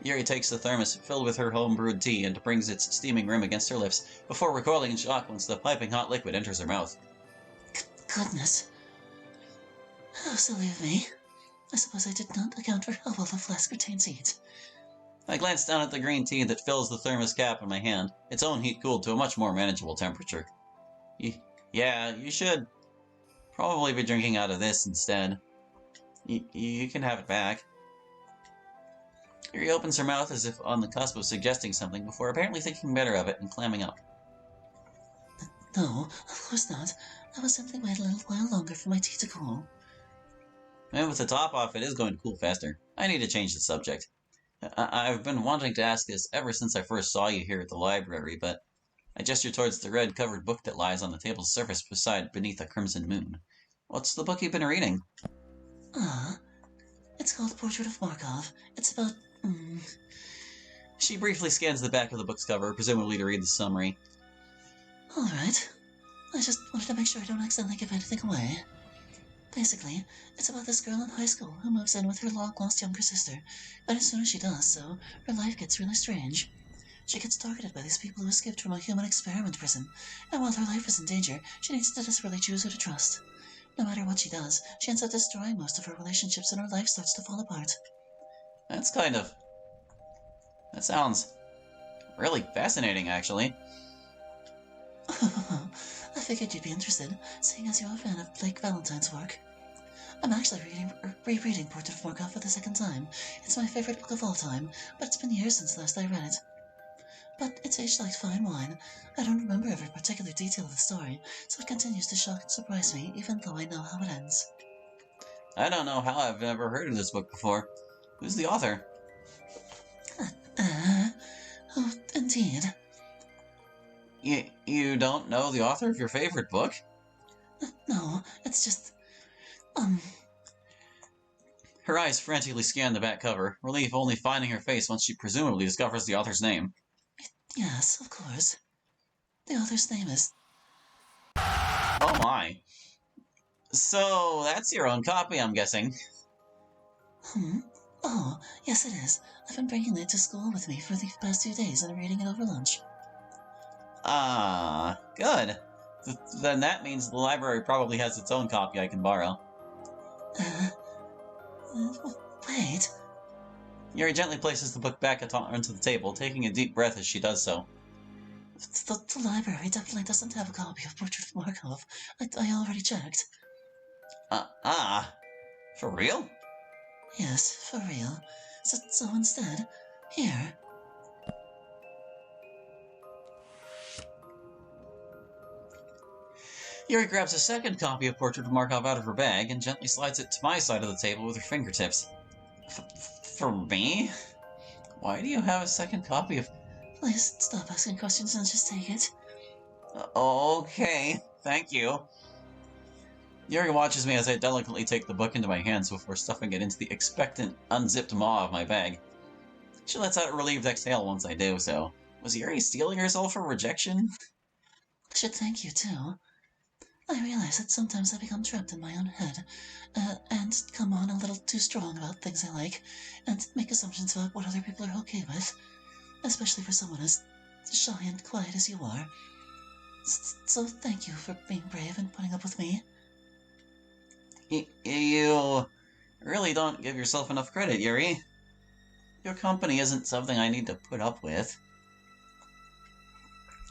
Yuri takes the thermos filled with her home-brewed tea and brings its steaming rim against her lips, before recoiling in shock once the piping hot liquid enters her mouth. Goodness. How silly of me. I suppose I did not account for how well the flask retains heat. I glance down at the green tea that fills the thermos cap in my hand, its own heat cooled to a much more manageable temperature. Yeah, you should probably be drinking out of this instead. You can have it back. Yuri opens her mouth as if on the cusp of suggesting something before apparently thinking better of it and clamming up. No, of course not. I will simply wait a little while longer for my tea to cool. And with the top off, it is going to cool faster. I need to change the subject. I've been wanting to ask this ever since I first saw you here at the library, but I gesture towards the red-covered book that lies on the table's surface beneath a crimson moon. What's the book you've been reading? It's called Portrait of Markov. It's about, She briefly scans the back of the book's cover, presumably to read the summary. Alright. I just wanted to make sure I don't accidentally give anything away. Basically, it's about this girl in high school who moves in with her long-lost younger sister, but as soon as she does so, her life gets really strange. She gets targeted by these people who escaped from a human experiment prison, and while her life is in danger, she needs to desperately choose who to trust. No matter what she does, she ends up destroying most of her relationships and her life starts to fall apart. That sounds really fascinating, actually. I figured you'd be interested, seeing as you're a fan of Blake Valentine's work. I'm actually rereading Portrait of Markov for the second time. It's my favorite book of all time, but it's been years since last I read it. But it's aged like fine wine. I don't remember every particular detail of the story, so it continues to shock and surprise me, even though I know how it ends. I don't know how I've never heard of this book before. Who's the author? Oh, indeed. You don't know the author of your favorite book? No, it's just... Her eyes frantically scan the back cover, relief only finding her face once she presumably discovers the author's name. Yes, of course. The author's name is... Oh my. So, that's your own copy, I'm guessing. Oh, yes it is. I've been bringing it to school with me for the past 2 days and reading it over lunch. Ah, good. Then that means the library probably has its own copy I can borrow. Wait. Yuri gently places the book back onto the table, taking a deep breath as she does so. The library definitely doesn't have a copy of Portrait of Markov. I already checked. For real? Yes, for real. So instead, here. Yuri grabs a second copy of Portrait of Markov out of her bag and gently slides it to my side of the table with her fingertips. For me? Why do you have a second copy of... Please stop asking questions and just take it. Okay, thank you. Yuri watches me as I delicately take the book into my hands before stuffing it into the expectant, unzipped maw of my bag. She lets out a relieved exhale once I do so. Was Yuri stealing herself for rejection? I should thank you, too. I realize that sometimes I become trapped in my own head, and come on a little too strong about things I like, and make assumptions about what other people are okay with, especially for someone as shy and quiet as you are. So thank you for being brave and putting up with me. You really don't give yourself enough credit, Yuri. Your company isn't something I need to put up with.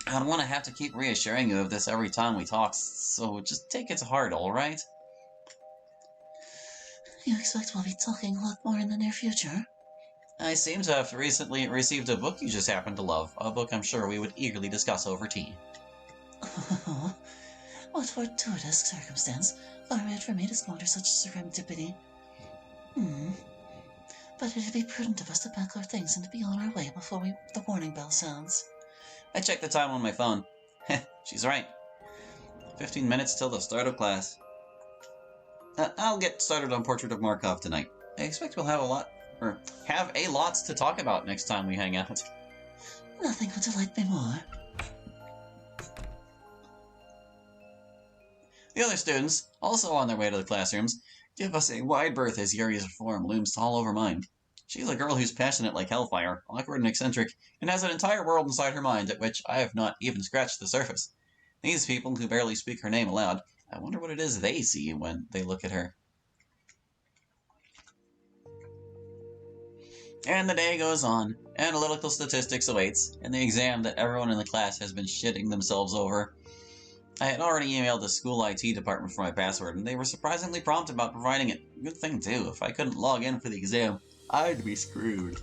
I don't want to have to keep reassuring you of this every time we talk, so just take it to heart, alright? You expect we'll be talking a lot more in the near future? I seem to have recently received a book you just happen to love, a book I'm sure we would eagerly discuss over tea. Oh, what fortuitous circumstance. Far be it for me to squander such serendipity. But it'd be prudent of us to pack our things and be on our way before the warning bell sounds. I checked the time on my phone. She's right. 15 minutes till the start of class. I'll get started on Portrait of Markov tonight. I expect we'll have a lot to talk about next time we hang out. Nothing would delight me more. The other students, also on their way to the classrooms, give us a wide berth as Yuri's form looms tall over mine. She's a girl who's passionate like hellfire, awkward and eccentric, and has an entire world inside her mind at which I have not even scratched the surface. These people who barely speak her name aloud, I wonder what it is they see when they look at her. And the day goes on. Analytical statistics awaits, and the exam that everyone in the class has been shitting themselves over. I had already emailed the school IT department for my password, and they were surprisingly prompt about providing it. Good thing, too. If I couldn't log in for the exam, I'd be screwed.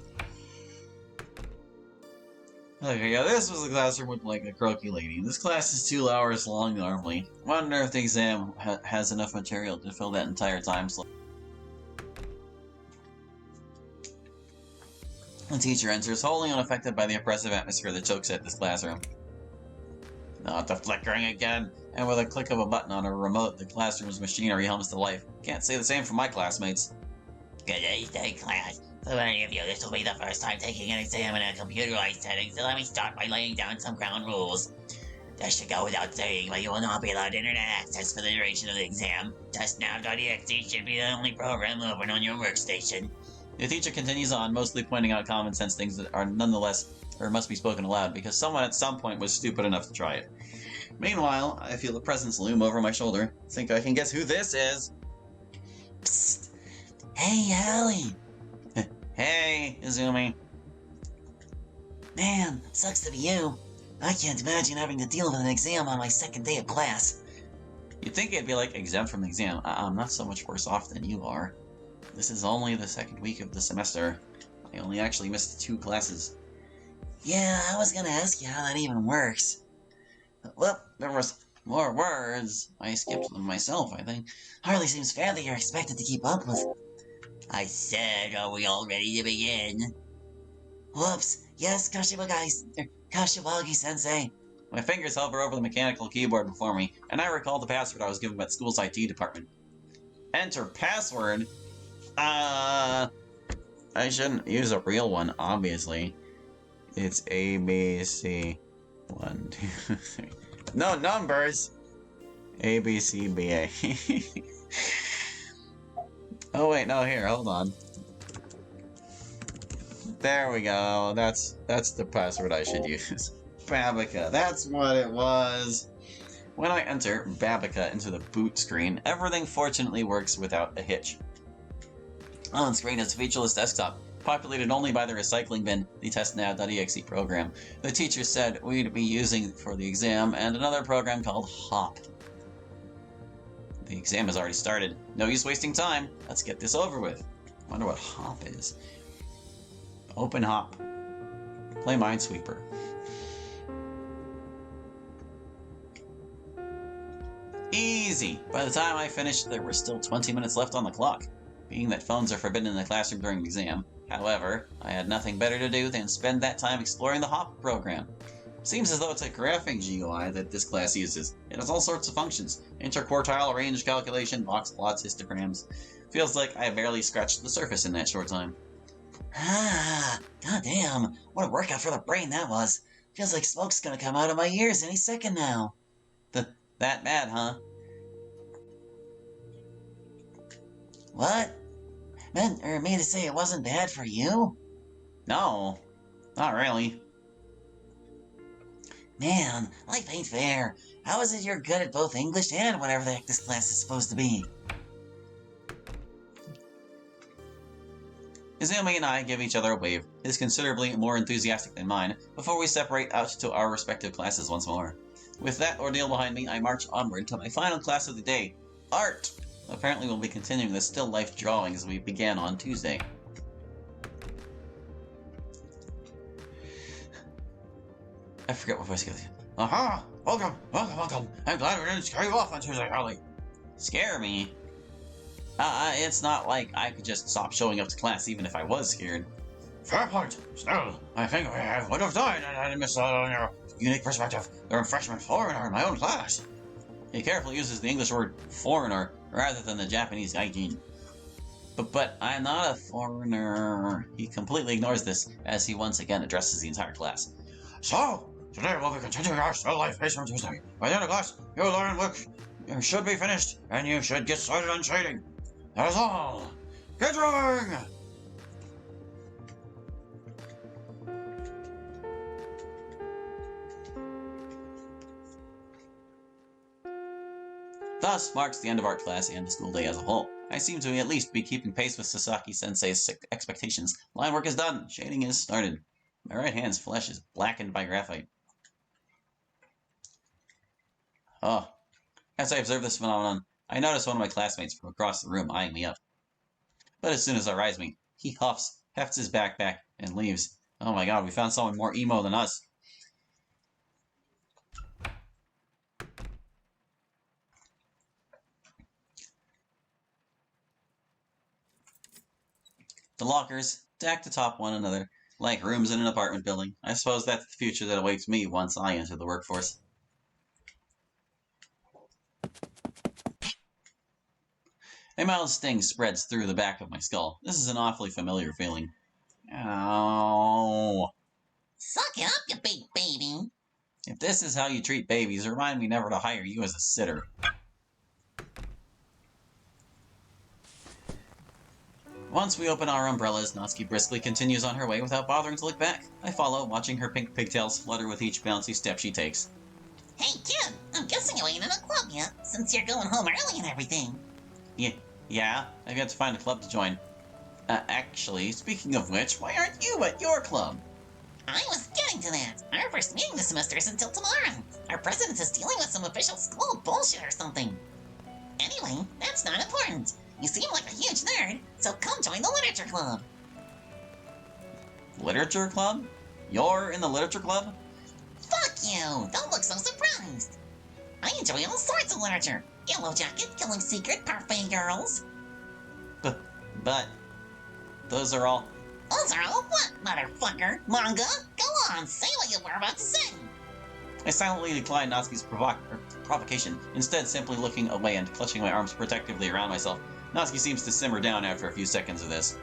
Okay, yeah, this was a classroom with, like, a croaky lady. This class is 2 hours long normally. Wonder if the exam has enough material to fill that entire time slot. The teacher enters, wholly unaffected by the oppressive atmosphere that chokes at this classroom. Not the flickering again, and with a click of a button on a remote, the classroom's machinery hums to life. Can't say the same for my classmates. Good day, class. For many of you, this will be the first time taking an exam in a computerized setting, so let me start by laying down some ground rules. This should go without saying, but you will not be allowed internet access for the duration of the exam. Testnow.exe should be the only program open on your workstation. The teacher continues on, mostly pointing out common sense things that are nonetheless, or must be spoken aloud, because someone at some point was stupid enough to try it. Meanwhile, I feel a presence loom over my shoulder. Think I can guess who this is? Psst! Hey, Hallie! Hey, Izumi. Man, sucks to be you. I can't imagine having to deal with an exam on my second day of class. You'd think it'd be like exempt from the exam. I'm not so much worse off than you are. This is only the second week of the semester. I only actually missed 2 classes. Yeah, I was gonna ask you how that even works. Well, there was more words. I skipped them myself, I think. Hardly seems fair that you're expected to keep up with. I said, are we all ready to begin? Whoops. Yes, Kashiwagi-sensei. My fingers hover over the mechanical keyboard before me, and I recall the password I was given by the school's IT department. Enter password? I shouldn't use a real one, obviously. It's A, B, C. 1, 2, 3. No numbers! A, B, C, B, A. Oh wait, no, here, hold on. There we go. That's the password I should use. Babica, that's what it was. When I enter Babica into the boot screen, everything fortunately works without a hitch. On screen is a featureless desktop, populated only by the recycling bin, the testnow.exe program. The teacher said we'd be using for the exam, and another program called HOP. The exam has already started. No use wasting time. Let's get this over with. Wonder what HOP is. Open HOP. Play Minesweeper. Easy! By the time I finished, there were still 20 minutes left on the clock. Being that phones are forbidden in the classroom during the exam. However, I had nothing better to do than spend that time exploring the HOP program. Seems as though it's a graphing GUI that this class uses. It has all sorts of functions. Interquartile range calculation, box plots, histograms. Feels like I barely scratched the surface in that short time. Ah, goddamn. What a workout for the brain that was. Feels like smoke's gonna come out of my ears any second now. That bad, huh? What? Meant to say it wasn't bad for you? No, not really. Man, life ain't fair. How is it you're good at both English and whatever the heck this class is supposed to be? Izumi and I give each other a wave, his considerably more enthusiastic than mine, before we separate out to our respective classes once more. With that ordeal behind me, I march onward to my final class of the day, Art! Apparently we'll be continuing the still life drawing as we began on Tuesday. I forget what voice it is. Aha! Welcome! I'm glad we didn't scare you off on Tuesday, Harley. Scare me? It's not like I could just stop showing up to class even if I was scared. Fair point. Still, I think I would have died and I missed out on your unique perspective. You're a freshman foreigner in my own class. He carefully uses the English word foreigner rather than the Japanese gaijin. But I'm not a foreigner. He completely ignores this as he once again addresses the entire class. So, today we'll be continuing our still life based on Tuesday. By the end of class, you'll learn which you should be finished and you should get started on shading. That is all. Get drawing! Thus marks the end of art class and the school day as a whole. I seem to at least be keeping pace with Sasaki-sensei's expectations. Line work is done. Shading is started. My right hand's flesh is blackened by graphite. Oh. As I observe this phenomenon, I notice one of my classmates from across the room eyeing me up. But as soon as I rise me, he huffs, hefts his backpack, and leaves. Oh my god, we found someone more emo than us. The lockers, stacked atop one another, like rooms in an apartment building. I suppose that's the future that awaits me once I enter the workforce. A mild sting spreads through the back of my skull. This is an awfully familiar feeling. Ow. Suck it up, you big baby. If this is how you treat babies, remind me never to hire you as a sitter. Once we open our umbrellas, Natsuki briskly continues on her way without bothering to look back. I follow, watching her pink pigtails flutter with each bouncy step she takes. Hey, kid, I'm guessing you ain't in a club yet, since you're going home early and everything. Yeah, I've got to find a club to join. Actually, speaking of which, why aren't you at your club? I was getting to that. Our first meeting this semester is until tomorrow. Our president is dealing with some official school bullshit or something. Anyway, that's not important. You seem like a huge nerd, so come join the literature club. Literature club? You're in the literature club? Fuck you! Don't look so surprised. I enjoy all sorts of literature. Yellow Jacket, Killing Secret, Parfait Girls. But those are all... Those are all what, motherfucker? Manga? Go on, say what you were about to say. I silently decline Natsuki's provocation, instead simply looking away and clutching my arms protectively around myself. Natsuki seems to simmer down after a few seconds of this.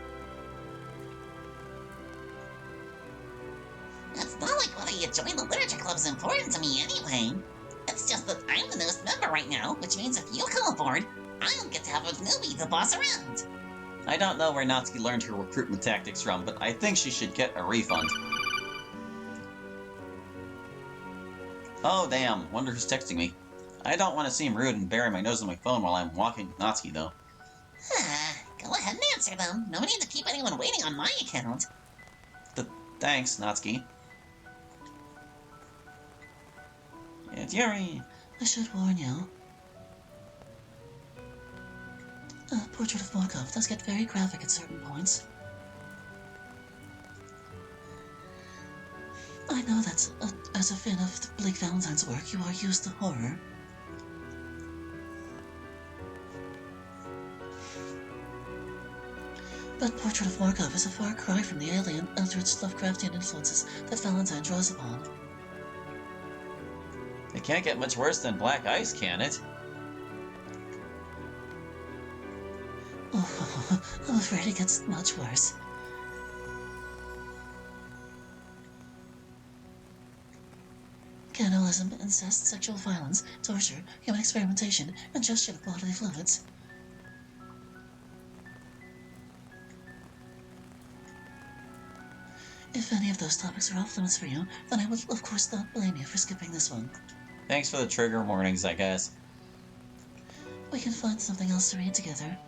It's not like whether you join the literature club is important to me anyway. It's just that I'm the newest member right now, which means if you come aboard, I don't get to have a newbie to boss around. I don't know where Natsuki learned her recruitment tactics from, but I think she should get a refund. Oh damn, wonder who's texting me. I don't want to seem rude and bury my nose in my phone while I'm walking with Natsuki though. Go ahead and answer them. No need to keep anyone waiting on my account. Thanks, Natsuki. It's Yuri. I should warn you. Portrait of Markov does get very graphic at certain points. I know that, as a fan of Blake Valentine's work, you are used to horror. But Portrait of Markov is a far cry from the alien, eldritch Lovecraftian influences that Valentine draws upon. It can't get much worse than Black Ice, can it? Oh, I'm afraid it gets much worse. Cannibalism, incest, sexual violence, torture, human experimentation, ingestion of bodily fluids. If any of those topics are off limits for you, then I would of course not blame you for skipping this one. Thanks for the trigger warnings, I guess. We can find something else to read together.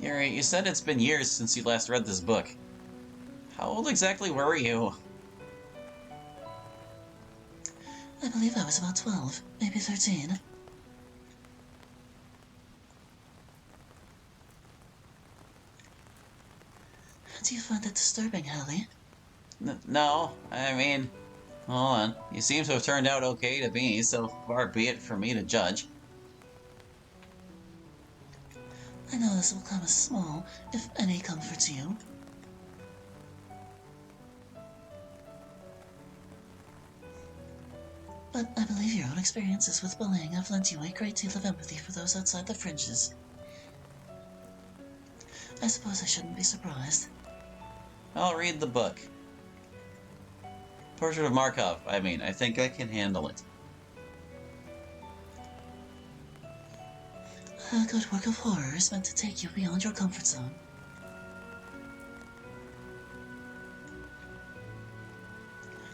Yuri, you said it's been years since you last read this book. How old exactly were you? I believe I was about 12, maybe 13. Do you find it disturbing, Hallie? No, I mean... Hold on. You seem to have turned out okay to me, so far be it for me to judge. I know this will come as small, if any, comfort to you. But I believe your own experiences with bullying have lent you a great deal of empathy for those outside the fringes. I suppose I shouldn't be surprised. I'll read the book. Portrait of Markov, I mean, I think I can handle it. A good work of horror is meant to take you beyond your comfort zone.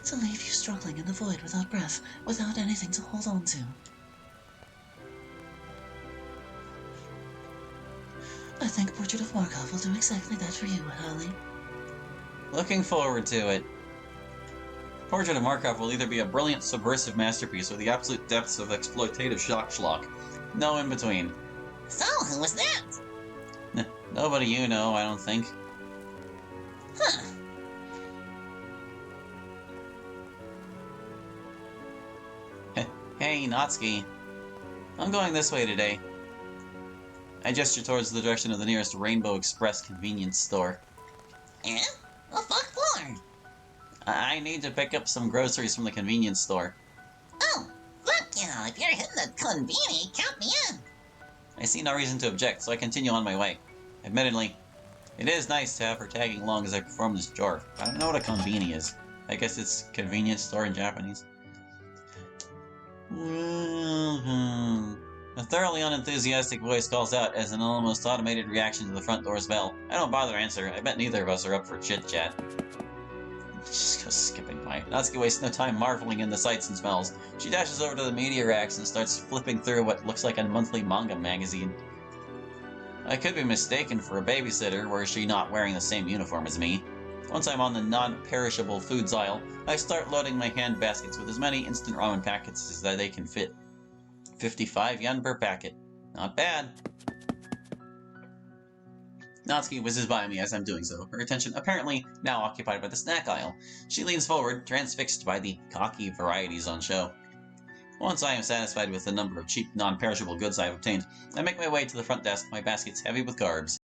To leave you struggling in the void without breath, without anything to hold on to. I think Portrait of Markov will do exactly that for you, Harley. Looking forward to it. Portrait of Markov will either be a brilliant subversive masterpiece or the absolute depths of exploitative shock schlock. No in between. So, who was that? Nobody you know, I don't think. Huh. Hey, Natsuki. I'm going this way today. I gesture towards the direction of the nearest Rainbow Express convenience store. Eh? What fuck for? I need to pick up some groceries from the convenience store. Oh, fuck yeah, if you're hitting the convenience, count me in. I see no reason to object, so I continue on my way. Admittedly, it is nice to have her tagging along as I perform this chore. I don't know what a konbini is. I guess it's convenience store in Japanese. A thoroughly unenthusiastic voice calls out as an almost automated reaction to the front door's bell. I don't bother to answer. I bet neither of us are up for chit-chat. Just go skipping by. Natsuki wastes no time marveling in the sights and smells. She dashes over to the media racks and starts flipping through what looks like a monthly manga magazine. I could be mistaken for a babysitter, were she not wearing the same uniform as me. Once I'm on the non-perishable foods aisle, I start loading my hand baskets with as many instant ramen packets as they can fit. 55 yen per packet. Not bad. Natsuki whizzes by me as I'm doing so, her attention apparently now occupied by the snack aisle. She leans forward, transfixed by the cocky varieties on show. Once I am satisfied with the number of cheap, non-perishable goods I have obtained, I make my way to the front desk, my baskets heavy with carbs.